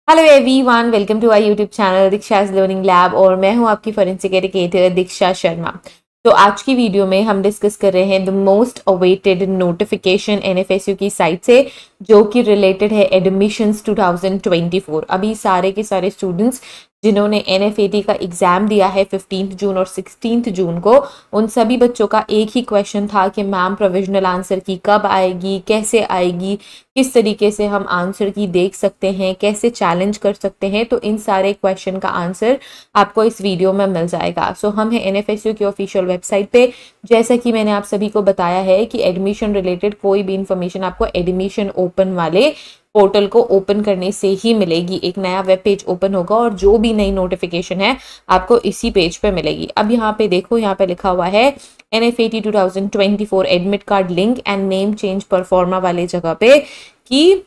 Hello everyone, welcome to our YouTube channel Diksha's learning lab और मैं हूं आपकी फॉरेंसिक एजुकेटर दीक्षा शर्मा। तो आज की वीडियो में हम डिस्कस कर रहे हैं the most awaited notification NFSU की साइट से, जो कि रिलेटेड है एडमिशंस 2024। अभी सारे के सारे स्टूडेंट्स जिन्होंने एनएफएटी का एग्जाम दिया है 15 जून और 16 जून को, उन सभी बच्चों का एक ही क्वेश्चन था कि मैम प्रोविजनल आंसर की कब आएगी, कैसे आएगी, किस तरीके से हम आंसर की देख सकते हैं, कैसे चैलेंज कर सकते हैं। तो इन सारे क्वेश्चन का आंसर आपको इस वीडियो में मिल जाएगा। सो हम है एनएफएसयू की ऑफिशियल वेबसाइट पे। जैसा कि मैंने आप सभी को बताया है कि एडमिशन रिलेटेड कोई भी इंफॉर्मेशन आपको एडमिशन ओपन वाले पोर्टल को ओपन करने से ही मिलेगी। एक नया वेब पेज ओपन होगा और जो भी नई नोटिफिकेशन है आपको इसी पेज पे मिलेगी। अब यहाँ पे देखो, यहाँ पे लिखा हुआ है NFAT 2024 admit card link and name change pro forma वाले जगह पे कि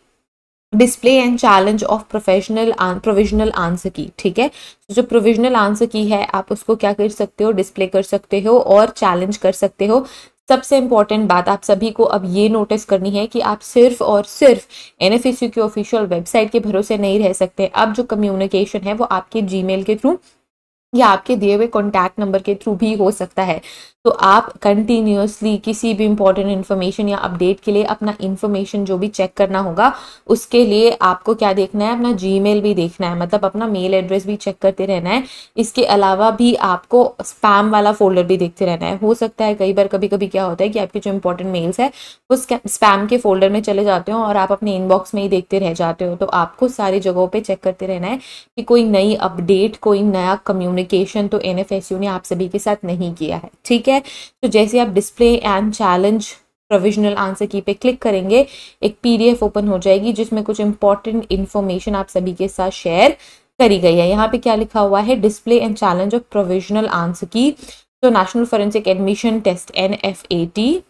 display and challenge of provisional answer की। ठीक है, तो जो प्रोविजनल आंसर की है आप उसको क्या कर सकते हो, डिस्प्ले कर सकते हो और चैलेंज कर सकते हो। सबसे इंपॉर्टेंट बात आप सभी को अब ये नोटिस करनी है कि आप सिर्फ और सिर्फ एनएफएसयू की ऑफिशियल वेबसाइट के भरोसे नहीं रह सकते। अब जो कम्युनिकेशन है वो आपके जीमेल के थ्रू या आपके दिए हुए कॉन्टैक्ट नंबर के थ्रू भी हो सकता है। तो आप कंटिन्यूअसली किसी भी इंपॉर्टेंट इन्फॉर्मेशन या अपडेट के लिए अपना इन्फॉर्मेशन जो भी चेक करना होगा, उसके लिए आपको क्या देखना है, अपना जीमेल भी देखना है, मतलब अपना मेल एड्रेस भी चेक करते रहना है। इसके अलावा भी आपको स्पैम वाला फोल्डर भी देखते रहना है। हो सकता है कई बार कभी कभी क्या होता है कि आपके जो इंपॉर्टेंट मेल्स है वो स्पैम के फोल्डर में चले जाते हो और आप अपने इनबॉक्स में ही देखते रह जाते हो। तो आपको सारी जगहों पे चेक करते रहना है कि कोई नई अपडेट, कोई नया कम्युनिकेशन तो एनएफएसयू ने आप सभी के साथ नहीं किया है। ठीक है, तो जैसे आप display and challenge provisional answer की पे क्लिक करेंगे, एक पीडीएफ ओपन हो जाएगी जिसमें कुछ इंपॉर्टेंट इंफॉर्मेशन आप सभी के साथ शेयर करी गई है। यहाँ पे क्या लिखा हुआ है, display and challenge of provisional answer key. तो national forensic admission test NFAT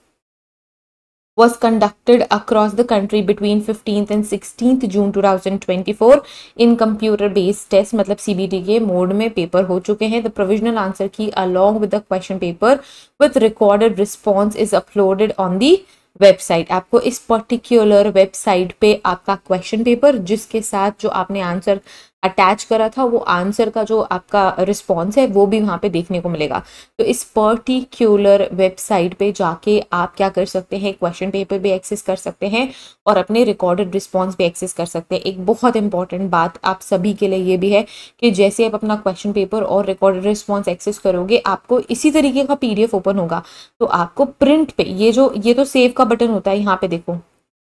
was conducted across the country between 15th and 16th June 2024 in computer based test, मतलब CBT के मोड में पेपर हो चुके हैं। The provisional answer key along with the question paper with recorded response is uploaded on the website. आपको इस particular website पे आपका क्वेश्चन पेपर जिसके साथ जो आपने आंसर अटैच करा था, वो आंसर का जो आपका रिस्पॉन्स है वो भी वहाँ पे देखने को मिलेगा। तो इस पर्टिकुलर वेबसाइट पे जाके आप क्या कर सकते हैं, क्वेश्चन पेपर भी एक्सेस कर सकते हैं और अपने रिकॉर्डेड रिस्पॉन्स भी एक्सेस कर सकते हैं। एक बहुत इंपॉर्टेंट बात आप सभी के लिए ये भी है कि जैसे आप अपना क्वेश्चन पेपर और रिकॉर्डेड रिस्पॉन्स एक्सेस करोगे, आपको इसी तरीके का PDF ओपन होगा। तो आपको प्रिंट पे ये तो सेव का बटन होता है, यहाँ पे देखो,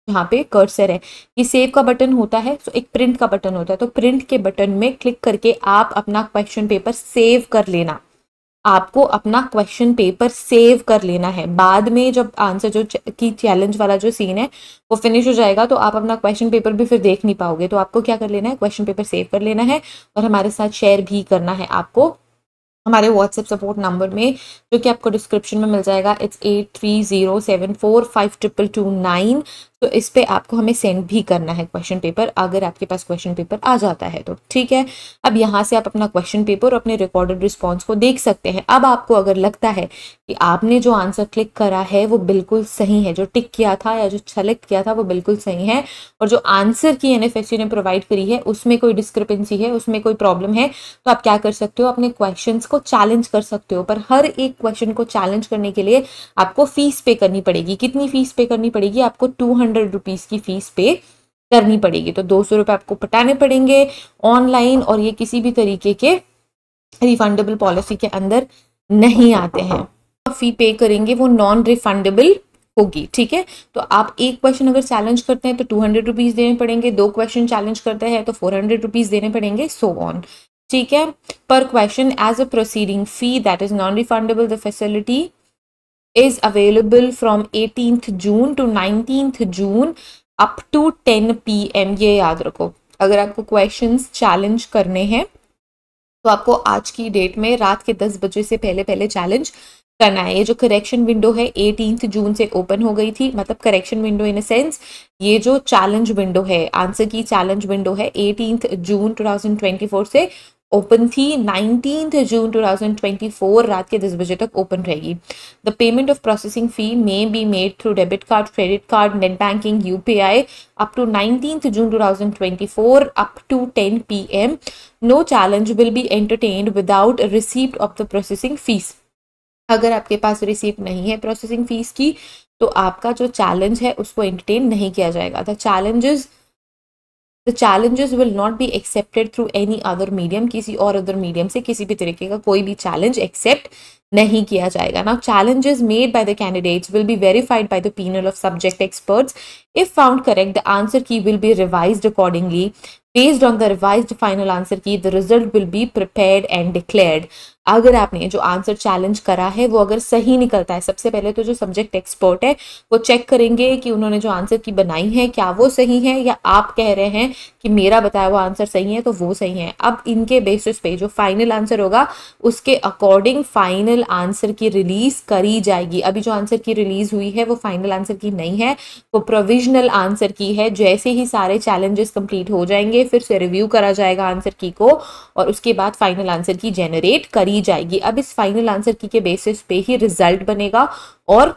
यहाँ पे कर्सर है, ये सेव का बटन होता है। तो एक प्रिंट का बटन होता है, तो प्रिंट के बटन में क्लिक करके आप अपना क्वेश्चन पेपर सेव कर लेना। आपको अपना क्वेश्चन पेपर सेव कर लेना है। बाद में जब आंसर जो की चैलेंज वाला जो सीन है वो फिनिश हो जाएगा तो आप अपना क्वेश्चन पेपर भी फिर देख नहीं पाओगे। तो आपको क्या कर लेना है, क्वेश्चन पेपर सेव कर लेना है और हमारे साथ शेयर भी करना है आपको हमारे व्हाट्सएप सपोर्ट नंबर में, जो कि आपको डिस्क्रिप्शन में मिल जाएगा। इट्स 8307452229। तो इस पे आपको हमें सेंड भी करना है क्वेश्चन पेपर, अगर आपके पास क्वेश्चन पेपर आ जाता है तो। ठीक है, अब यहाँ से आप अपना क्वेश्चन पेपर और अपने रिकॉर्डेड रिस्पॉन्स को देख सकते हैं। अब आपको अगर लगता है कि आपने जो आंसर क्लिक करा है वो बिल्कुल सही है, जो टिक किया था या जो सेलेक्ट किया था वो बिल्कुल सही है, और जो आंसर की एनएफएसयू ने प्रोवाइड करी है उसमें कोई डिस्क्रिपेंसी है, उसमें कोई प्रॉब्लम है, तो आप क्या कर सकते हो, अपने क्वेश्चंस को चैलेंज कर सकते हो। पर हर एक क्वेश्चन को चैलेंज करने के लिए आपको फीस पे करनी पड़ेगी। कितनी फीस पे करनी पड़ेगी, आपको 200 रुपीज की फीस पे करनी पड़ेगी। तो 200 रुपये आपको पटाने पड़ेंगे ऑनलाइन, और ये किसी भी तरीके के रिफंडेबल पॉलिसी के अंदर नहीं आते हैं। फी पे करेंगे वो नॉन रिफंडेबल होगी। ठीक है, तो आप एक क्वेश्चन अगर चैलेंज करते हैं तो 200 रुपीज देने पड़ेंगे, 2 क्वेश्चन चैलेंज करते हैं तो 400 रुपीज देने पड़ेंगे, सो ऑन। ठीक है, पर question as a proceeding fee that is non refundable. The facility is available from 18th June to 19th June up to 10 PM। ये याद रखो, अगर आपको क्वेश्चंस चैलेंज करने हैं तो आपको आज की डेट में रात के 10 बजे से पहले पहले चैलेंज करना है। ये जो करेक्शन विंडो है 18th June से ओपन हो गई थी, मतलब correction window in a sense, ये जो चैलेंज विंडो है, आंसर की चैलेंज विंडो है 18th June 2024 से ओपन थी 19 जून 2024 रात के 10 बजे तक ओपन रहेगी। The payment of processing fee may be made through debit card, credit card, net banking, UPI up to 19th June 2024 up to 10 PM. No challenge will be entertained without a receipt of the processing fees. अगर आपके पास receipt नहीं है processing fees की तो आपका जो challenge है उसको एंटरटेन नहीं किया जाएगा। The challenges will not be accepted through any other medium. किसी और अदर मीडियम से किसी भी तरीके का कोई भी चैलेंज एक्सेप्ट नहीं किया जाएगा। Now challenges made by the candidates will be verified by the panel of subject experts. If found correct, the answer key will be revised accordingly. Based on the revised final answer key, the result will be prepared and declared. अगर आपने जो answer challenge करा है वो अगर सही निकलता है, सबसे पहले तो जो सब्जेक्ट एक्सपर्ट है वो चेक करेंगे कि उन्होंने जो आंसर की बनाई है क्या वो सही है या आप कह रहे हैं कि मेरा बताया हुआ आंसर सही है तो वो सही है। अब इनके बेसिस पे जो फाइनल आंसर होगा उसके अकॉर्डिंग फाइनल आंसर की रिलीज करी जाएगी। अभी जो आंसर की रिलीज हुई है वो फाइनल आंसर की नहीं है, वो प्रोविजनल आंसर की है। जैसे ही सारे चैलेंजेस कंप्लीट हो जाएंगे फिर से रिव्यू करा जाएगा आंसर की को और उसके बाद फाइनल आंसर की जनरेट करी जाएगी। अब इस फाइनल आंसर की के बेसिस पे ही रिजल्ट बनेगा और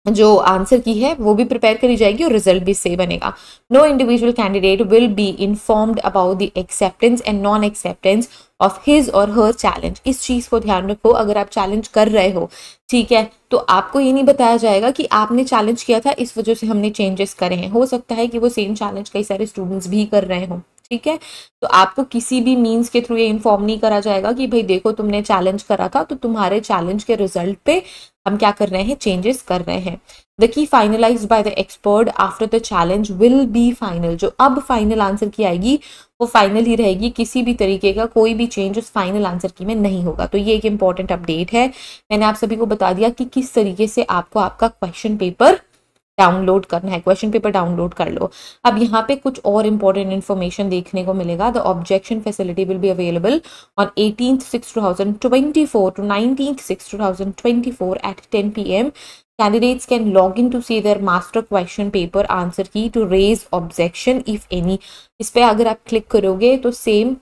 जो आंसर की है वो भी प्रिपेयर करी जाएगी और रिजल्ट भी सही बनेगा। No individual candidate will be informed about the acceptance and non acceptance of his और हर चैलेंज। इस चीज को ध्यान रखो, अगर आप चैलेंज कर रहे हो ठीक है तो आपको ये नहीं बताया जाएगा कि आपने चैलेंज किया था इस वजह से हमने चेंजेस करे हैं। हो सकता है कि वो सेम चैलेंज कई सारे स्टूडेंट्स भी कर रहे हो, ठीक है। तो आपको किसी भी मीन्स के थ्रू ये इन्फॉर्म नहीं करा जाएगा कि भाई देखो तुमने चैलेंज करा था तो तुम्हारे चैलेंज के रिजल्ट पे हम क्या कर रहे हैं, चेंजेस कर रहे हैं। The key finalised by the expert after the challenge will be final. जो अब फाइनल आंसर की आएगी वो फाइनल ही रहेगी, किसी भी तरीके का कोई भी चेंज उस फाइनल आंसर की में नहीं होगा। तो ये एक इंपॉर्टेंट अपडेट है। मैंने आप सभी को बता दिया कि किस तरीके से आपको आपका क्वेश्चन पेपर डाउनलोड करना है। क्वेश्चन पेपर डाउनलोड कर लो। अब यहाँ पे कुछ और इंपॉर्टेंट इन्फॉर्मेशन देखने को मिलेगा। The objection facility will be available on 18/6/2024 to 19/6/2024 at 10 PM. Candidates can log in to see their master question paper answer key to raise objection if any. इस पे अगर आप क्लिक करोगे तो सेम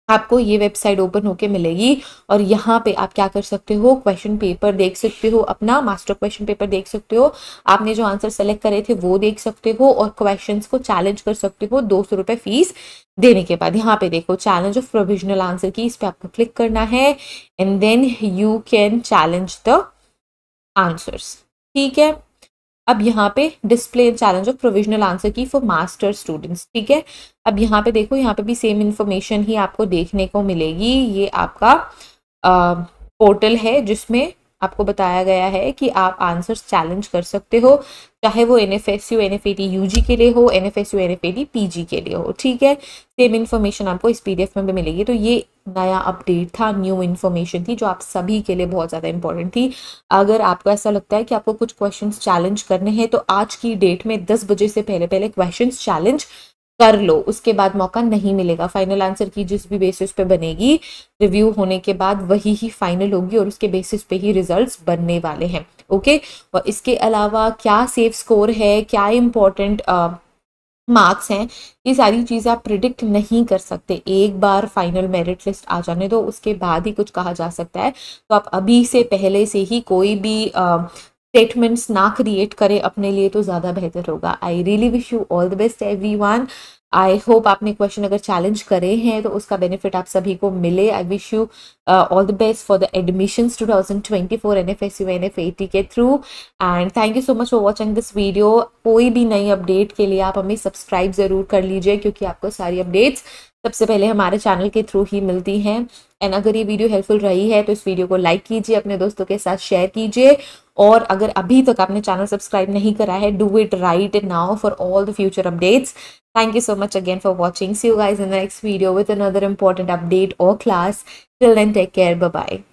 आपको ये वेबसाइट ओपन होके मिलेगी और यहाँ पे आप क्या कर सकते हो, क्वेश्चन पेपर देख सकते हो, अपना मास्टर क्वेश्चन पेपर देख सकते हो, आपने जो आंसर सेलेक्ट करे थे वो देख सकते हो और क्वेश्चंस को चैलेंज कर सकते हो 200 रुपये फीस देने के बाद। यहाँ पे देखो चैलेंज ऑफ प्रोविजनल आंसर की, इस पे आपको क्लिक करना है and then you can challenge the answers, ठीक है। अब यहाँ पे display challenge of provisional answer key for master students, ठीक है। अब यहाँ पे देखो, यहाँ पे भी सेम इंफॉर्मेशन ही आपको देखने को मिलेगी। ये आपका पोर्टल है जिसमें आपको बताया गया है कि आप आंसर्स चैलेंज कर सकते हो, चाहे वो NFSU NFAT UG के लिए हो, NFSU NFAT PG के लिए हो, ठीक है। सेम इन्फॉर्मेशन आपको इस PDF में भी मिलेगी। तो ये नया अपडेट था, न्यू इन्फॉर्मेशन थी जो आप सभी के लिए बहुत ज़्यादा इंपॉर्टेंट थी। अगर आपको ऐसा लगता है कि आपको कुछ क्वेश्चंस चैलेंज करने हैं तो आज की डेट में 10 बजे से पहले पहले क्वेश्चंस चैलेंज कर लो, उसके बाद मौका नहीं मिलेगा। फाइनल आंसर की जिस भी बेसिस पे बनेगी रिव्यू होने के बाद वही ही फाइनल होगी और उसके बेसिस पे ही रिजल्ट्स बनने वाले हैं, ओके। और इसके अलावा क्या सेफ स्कोर है, क्या इंपॉर्टेंट मार्क्स हैं, ये सारी चीज़ें आप प्रिडिक्ट नहीं कर सकते। एक बार फाइनल मेरिट लिस्ट आ जाने दो, उसके बाद ही कुछ कहा जा सकता है। तो आप अभी से पहले से ही कोई भी स्टेटमेंट्स ना क्रिएट करें अपने लिए तो ज़्यादा बेहतर होगा। I really wish you all the best everyone. I hope आपने क्वेश्चन अगर चैलेंज करे हैं तो उसका बेनिफिट आप सभी को मिले। I wish you all the best for the admissions 2024 NFSU NFAT के through and thank you so much for watching this video. कोई भी नई अपडेट के लिए आप हमें सब्सक्राइब ज़रूर कर लीजिए क्योंकि आपको सारी अपडेट्स सबसे पहले हमारे चैनल के थ्रू ही मिलती हैं। एंड अगर ये वीडियो हेल्पफुल रही है तो इस वीडियो को लाइक कीजिए, अपने दोस्तों के साथ शेयर कीजिए और अगर अभी तक आपने चैनल सब्सक्राइब नहीं करा है, do it right now for all the future updates. Thank you so much again for watching. See you guys in the next video with another important update or class. Till then, take care. Bye-bye.